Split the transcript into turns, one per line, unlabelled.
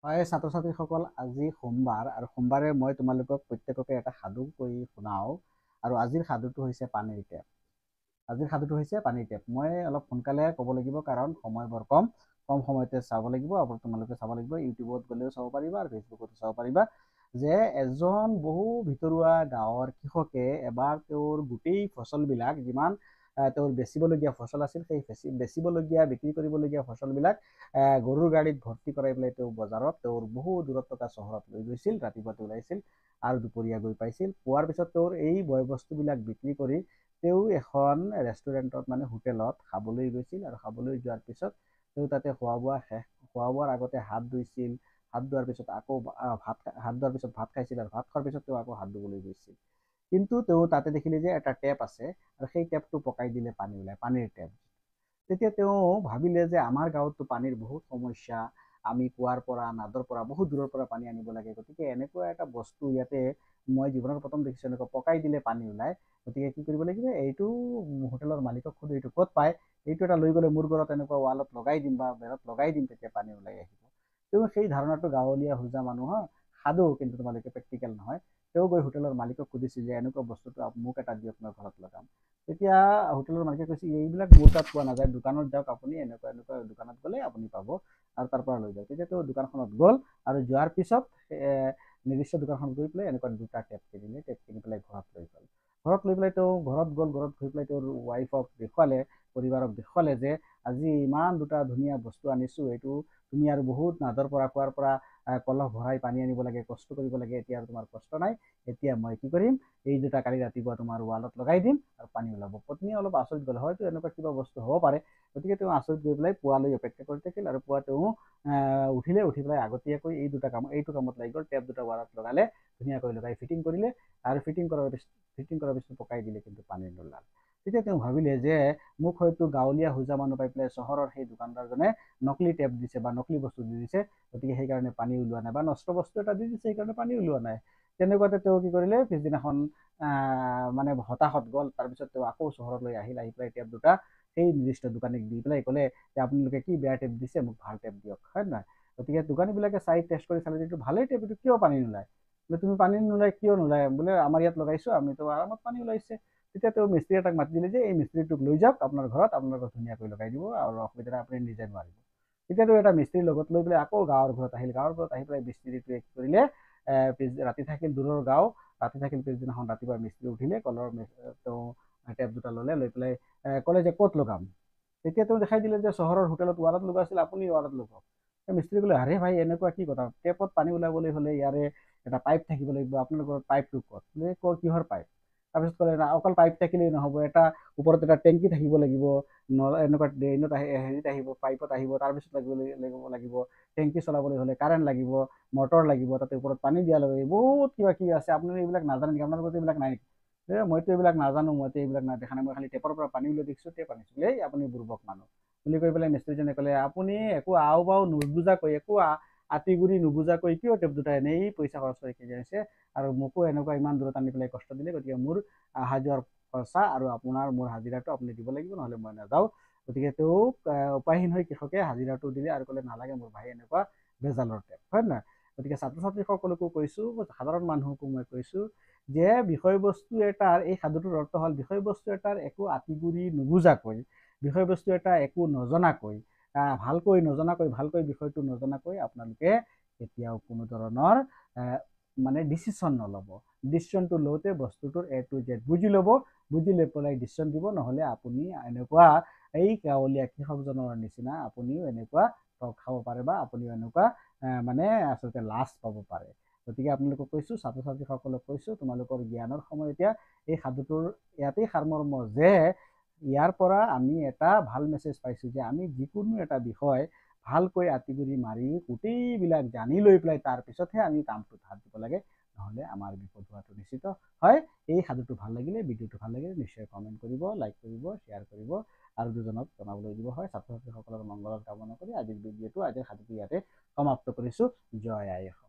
হয় ছাত্ৰ ছাত্ৰীসকল, আজি সোমবাৰ আৰু সোমবাৰে মই তোমালোকক প্ৰত্যেককে এটা সাধু কৈ শুনাও। আৰু আজিৰ সাধুটো হৈছে পানীৰ টেপ। আজিৰ সাধুটো হৈছে পানীৰ টেপ। মই অলপ সোনকালে ক'ব লাগিব কাৰণ সময় বৰ কম। কম সময়তে চাব লাগিব আৰু তোমালোকে চাব লাগিব। ইউটিউবত গ'লেও চাব পাৰিবা আৰু ফেচবুকতো চাব পাৰিবা যে এজন বহু ভিতৰুৱা গাঁৱৰ কৃষকে এবাৰ তেওঁৰ গোটেই ফচলবিলাক যিমান তেওঁৰ বেচিবলগীয়া ফচল আছিল সেই বিক্ৰী কৰিবলগীয়া ফচলবিলাক গৰুৰ গাড়ীত ভৰ্তি কৰাই পেলাই তেওঁ বজাৰত তেওঁৰ বহু দূৰত থকা চহৰত লৈ গৈছিল। ৰাতিপুৱাতে ওলাইছিল আৰু দুপৰীয়া গৈ পাইছিল। পোৱাৰ পিছত তেওঁৰ এই বয় বস্তুবিলাক বিক্ৰী কৰি তেওঁ এখন ৰেষ্টুৰেণ্টত মানে হোটেলত খাবলৈ গৈছিল আৰু খাবলৈ যোৱাৰ পিছত তেওঁ তাতে খোৱা বোৱাৰ আগতে হাত ধুইছিল। হাত ধোৱাৰ পিছত আকৌ ভাত খাইছিল আৰু ভাত খোৱাৰ পিছত তেওঁ আকৌ হাত ধুবলৈ গৈছিল। কিন্তু তেওঁ তাতে দেখিলে যে এটা টেপ আছে আৰু সেই টেপটো পকাই দিলে পানী ওলাই, পানীৰ টেপ। তেতিয়া তেওঁ ভাবিলে যে আমাৰ গাঁৱততো পানীৰ বহুত সমস্যা। আমি কুঁৱাৰ পৰা নাদৰ পৰা বহুত দূৰৰ পৰা পানী আনিব লাগে। গতিকে এনেকুৱা এটা বস্তু ইয়াতে মই জীৱনত প্ৰথম দেখিছোঁ, এনেকুৱা পকাই দিলে পানী ওলাই। গতিকে কি কৰিব লাগিব, এইটো হোটেলৰ মালিকক সুধি এইটো ক'ত পায়, এইটো এটা লৈ গ'লে মোৰ ঘৰত এনেকুৱা ৱালত লগাই দিম বা বেৰত লগাই দিম, তেতিয়া পানী ওলাই আহিব। তেওঁ সেই ধাৰণাটো গাঁৱলীয়া হোজা মানুহৰ সাধু, কিন্তু তোমালোকে প্ৰেক্টিকেল নহয়। তেওঁ গৈ হোটেলৰ মালিকক সুধিছিল যে এনেকুৱা বস্তুটো মোক এটা দিয়ক, মই ঘৰত লগাম। তেতিয়া হোটেলৰ মালিকে কৈছে এইবিলাক মোৰ তাত পোৱা নাযায়, দোকানত যাওক আপুনি, এনেকুৱা এনেকুৱা দোকানত গ'লে আপুনি পাব আৰু তাৰ পৰা লৈ যাওক। তেতিয়া তেওঁ দোকানখনত গ'ল আৰু যোৱাৰ পিছত নিৰ্দিষ্ট দোকানখনত গৈ পেলাই এনেকুৱা দুটা টেপ কিনিলে। টেপ কিনি পেলাই ঘৰত লৈ গ'ল। ঘৰত লৈ পেলাই তেওঁ ঘৰত গ'ল। ঘৰত গৈ পেলাই তেওঁৰ ৱাইফক দেখুৱালে, পৰিবাৰক দেখুৱালে যে আজি ইমান দুটা ধুনীয়া বস্তু আনিছোঁ। এইটো তুমি আৰু বহুত নাদৰ পৰা কুঁৱাৰ পৰা কলহ ভৰাই পানী আনিব লাগে, কষ্ট কৰিব লাগে। এতিয়া আৰু তোমাৰ কষ্ট নাই। এতিয়া মই কি কৰিম, এই দুটা কালি ৰাতিপুৱা তোমাৰ ৱালত লগাই দিম আৰু পানী ওলাব। পত্নীয়ে অলপ আচৰিত গ'ল, হয়তো এনেকুৱা কিবা বস্তু হ'ব পাৰে। গতিকে তেওঁ আচৰিত গৈ পেলাই পুৱালৈ অপেক্ষা কৰি থাকিল আৰু পুৱা তেওঁ উঠিলে। উঠি পেলাই আগতীয়াকৈ এইটো কামত লাগি গ'ল। টেপ দুটা ৱালত লগালে, ধুনীয়াকৈ লগাই ফিটিং কৰিলে আৰু ফিটিং কৰাৰ পিছত পকাই দিলে, কিন্তু পানী নোলাল। তেতিয়া তেওঁ ভাবিলে যে মোক হয়তো গাঁৱলীয়া হোজা মানুহ পাই পেলাই চহৰৰ সেই দোকানদাৰজনে নকলি টেপ দিছে বা নকলি বস্তু দি দিছে। গতিকে সেইকাৰণে পানী ওলোৱা নাই, বা নষ্ট বস্তু এটা দি দিছে, সেইকাৰণে পানী ওলোৱা নাই। তেনেকুৱাতে তেওঁ কি কৰিলে, পিছদিনাখন মানে হতাশত গ'ল। তাৰপিছত তেওঁ আকৌ চহৰলৈ আহিল। আহি পেলাই টেপ দুটা সেই নিৰ্দিষ্ট দোকানীক দি পেলাই ক'লে যে আপোনালোকে কি বেয়া টেপ দিছে, মোক ভাল টেপ দিয়ক, হয় নহয়। গতিকে দোকানীবিলাকে চাই টেষ্ট কৰি চালে যে এইটো ভালেই টেপ, এইটো কিয় পানী নোলায়। বোলে তুমি পানী নোলায় কিয় নোলায়, বোলে আমাৰ ইয়াত লগাইছোঁ, আমিতো আৰামত পানী ওলাইছে। তেতিয়া তেওঁ মিস্ত্ৰী এটাক মাতি দিলে যে এই মিস্ত্ৰীটোক লৈ যাওক আপোনাৰ ঘৰত, আপোনালোকক ধুনীয়াকৈ লগাই দিব আৰু অসুবিধা নাই, আপুনি নিজে নোৱাৰিব। তেতিয়া তেওঁ এটা মিস্ত্ৰীৰ লগত লৈ পেলাই আকৌ গাঁৱৰ ঘৰত আহিল। গাঁৱৰ ঘৰত আহি পেলাই মিস্ত্ৰীটোৱে কি কৰিলে, ৰাতি থাকিল দূৰৰ গাঁও। ৰাতি থাকিল, পিছদিনাখন ৰাতিপুৱা মিস্ত্ৰী উঠিলে, তেওঁ টেপ দুটা ল'লে, লৈ পেলাই ক'লে যে ক'ত লগাম। তেতিয়া তেওঁ দেখাই দিলে যে চহৰৰ হোটেলত ৱালত লগোৱা আছিল, আপুনি ৱালত লগাওক। মিস্ত্ৰী ক'লে আৰে ভাই, এনেকুৱা কি কথা, টেপত পানী ওলাবলৈ হ'লে ইয়াৰে এটা পাইপ থাকিব লাগিব, আপোনালোকৰ পাইপটো ক'ত, কিহৰ পাইপ। তাৰপিছত ক'লে না, অকল পাইপ থাকিলেই নহ'ব, এটা ওপৰত এটা টেংকি থাকিব লাগিব। এনেকুৱা ড্ৰেইনত হেৰিত আহিব, পাইপত আহিব, তাৰপিছত লাগিব টেংকি চলাবলৈ হ'লে কাৰেণ্ট লাগিব, মটৰ লাগিব, তাতে ওপৰত পানী দিয়া লাগিব, বহুত কিবা কিবি আছে। আপোনালোকে এইবিলাক নাজানে নেকি, আপোনালোকৰ এইবিলাক নাই নেকি। মইতো এইবিলাক নাজানো, মইতো এইবিলাক দেখা নাই, মই খালি টেপৰ পৰা পানী উলিয়াই দেখিছোঁ, টেপ আনিছোঁ। এই আপুনি বুৰ্বক মানুহ বুলি কৈ পেলাই মিস্ত্ৰীজনে ক'লে আপুনি একো আও বাও নুবুজাকৈ, একো আতিগুৰি নুবুজাকৈ কিয় টেপ দুটা এনেই পইচা খৰচ কৰি কিনি আনিছে আৰু মোকো এনেকুৱা ইমান দূৰত আনি পেলাই কষ্ট দিলে। গতিকে মোৰ অহা যোৱাৰ খৰচা আৰু মোৰ হাজিৰাটো আপুনি দিব লাগিব, নহ'লে মই নাযাওঁ। গতিকে তেওঁক উপায়হীন হৈ কৃষকে হাজিৰাটো দিলে আৰু ক'লে নালাগে মোৰ ভাই এনেকুৱা ভেজালৰ টেপ, হয় নহয়। গতিকে ছাত্ৰ ছাত্ৰীসকলকো কৈছোঁ, সাধাৰণ মানুহকো মই কৈছোঁ যে বিষয়বস্তু এটাৰ, এই সাধুটোৰ অৰ্থ হ'ল বিষয়বস্তু এটাৰ একো আতিগুৰি নুবুজাকৈ, বিষয়বস্তু এটা একো নজনাকৈ, ভালকৈ বিষয়টো নজনাকৈ আপোনালোকে কেতিয়াও কোনো ধৰণৰ মানে ডিচিশ্যন নল'ব। ডিচিশ্যনটো লওঁতে বস্তুটোৰ A to Z বুজি ল'ব, বুজি লৈ পেলাই ডিচিশ্যন দিব। নহ'লে আপুনি এনেকুৱা এই গাঁৱলীয়া কৃষকজনৰ নিচিনা আপুনিও এনেকুৱা ঠগ খাব পাৰে, বা আপুনিও এনেকুৱা মানে আচলতে লাজ পাব পাৰে। গতিকে আপোনালোকক কৈছোঁ, ছাত্ৰ ছাত্ৰীসকলক কৈছোঁ, তোমালোকৰ জ্ঞানৰ সময় এতিয়া। এই সাধুটোৰ ইয়াতেই সাৰমৰ্ম যে ইয়াৰ পৰা আমি এটা ভাল মেছেজ পাইছোঁ যে আমি যিকোনো এটা বিষয় ভালকৈ আতিগুৰি মাৰি গোটেইবিলাক জানি লৈ পেলাই তাৰপিছতহে আমি কামটোত হাত দিব লাগে, নহ'লে আমাৰ বিপদ হোৱাটো নিশ্চিত হয়। এই সাধুটো ভাল লাগিলে, ভিডিঅ'টো ভাল লাগিলে নিশ্চয় কমেণ্ট কৰিব, লাইক কৰিব, শ্বেয়াৰ কৰিব আৰু দুজনক জনাবলৈ দিব। হয়, ছাত্ৰ ছাত্ৰীসকলৰ মংগলৰ কামনা কৰি আজিৰ সাধুটো ইয়াতে সমাপ্ত কৰিছোঁ। জয় আই অসম।